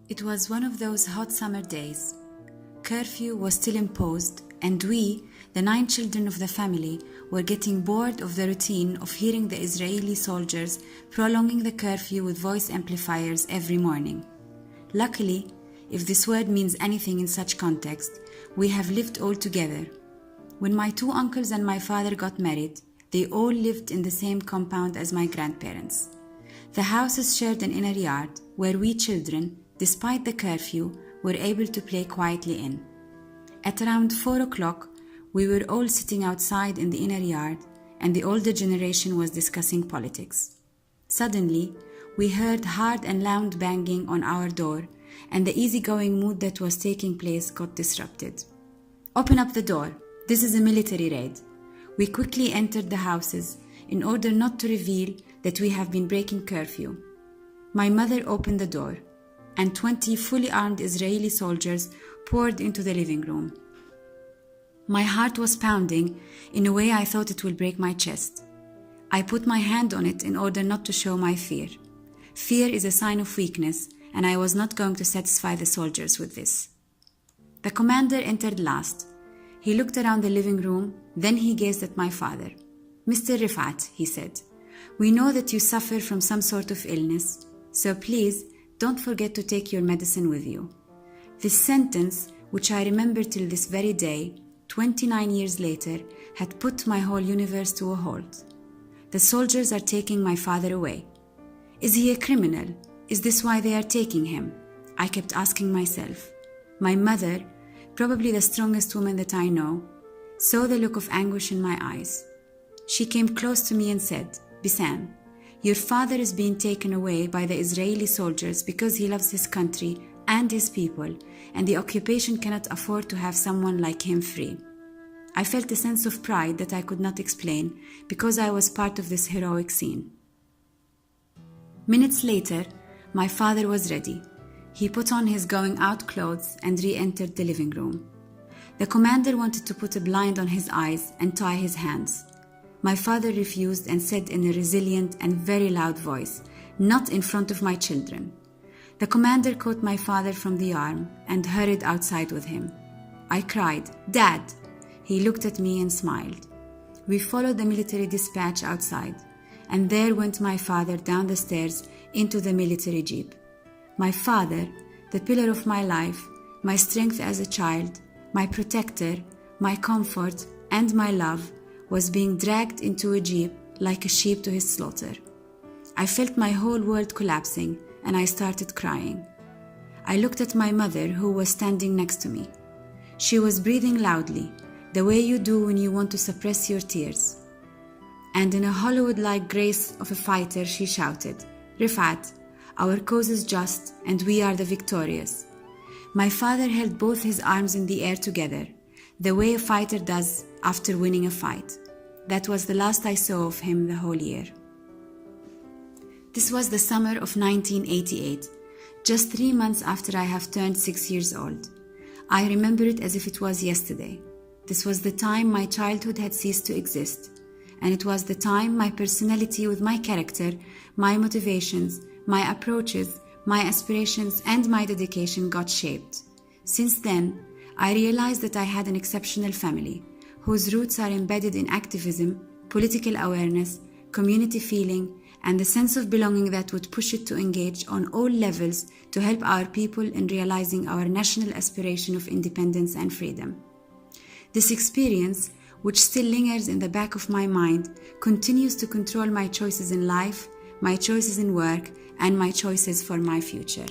It was one of those hot summer days. Curfew was still imposed, and we, the 9 children of the family, were getting bored of the routine of hearing the Israeli soldiers prolonging the curfew with voice amplifiers every morning. Luckily, if this word means anything in such context, we have lived all together. When my 2 uncles and my father got married, they all lived in the same compound as my grandparents. The houses shared an inner yard where we children, despite the curfew, were able to play quietly in. At around 4 o'clock, we were all sitting outside in the inner yard, and the older generation was discussing politics. Suddenly, we heard hard and loud banging on our door, and the easygoing mood that was taking place got disrupted. "Open up the door. This is a military raid." We quickly entered the houses in order not to reveal that we have been breaking curfew. My mother opened the door, and 20 fully armed Israeli soldiers poured into the living room. My heart was pounding in a way I thought it would break my chest. I put my hand on it in order not to show my fear. Fear is a sign of weakness, and I was not going to satisfy the soldiers with this. The commander entered last. He looked around the living room, then he gazed at my father. "Mr. Rifat," he said, "we know that you suffer from some sort of illness, so please don't forget to take your medicine with you." This sentence, which I remember till this very day, 29 years later, had put my whole universe to a halt. The soldiers are taking my father away. Is he a criminal? Is this why they are taking him? I kept asking myself. My mother, probably the strongest woman that I know, saw the look of anguish in my eyes. She came close to me and said, "Bisan, your father is being taken away by the Israeli soldiers because he loves his country and his people, and the occupation cannot afford to have someone like him free." I felt a sense of pride that I could not explain because I was part of this heroic scene. Minutes later, my father was ready. He put on his going-out clothes and re-entered the living room. The commander wanted to put a blind on his eyes and tie his hands. My father refused and said in a resilient and very loud voice, "Not in front of my children." The commander caught my father from the arm and hurried outside with him. I cried, "Dad!" He looked at me and smiled. We followed the military dispatch outside, and there went my father down the stairs into the military jeep. My father, the pillar of my life, my strength as a child, my protector, my comfort, and my love, was being dragged into a jeep like a sheep to his slaughter. I felt my whole world collapsing, and I started crying. I looked at my mother, who was standing next to me. She was breathing loudly, the way you do when you want to suppress your tears. And in a Hollywood-like grace of a fighter, she shouted, "Rifat, our cause is just, and we are the victorious." My father held both his arms in the air together, the way a fighter does after winning a fight. That was the last I saw of him the whole year. This was the summer of 1988, just 3 months after I have turned 6 years old. I remember it as if it was yesterday. This was the time my childhood had ceased to exist, and it was the time my personality with my character, my motivations, my approaches, my aspirations, and my dedication got shaped. Since then, I realized that I had an exceptional family, whose roots are embedded in activism, political awareness, community feeling, and the sense of belonging that would push it to engage on all levels to help our people in realizing our national aspiration of independence and freedom. This experience, which still lingers in the back of my mind, continues to control my choices in life, my choices in work, and my choices for my future.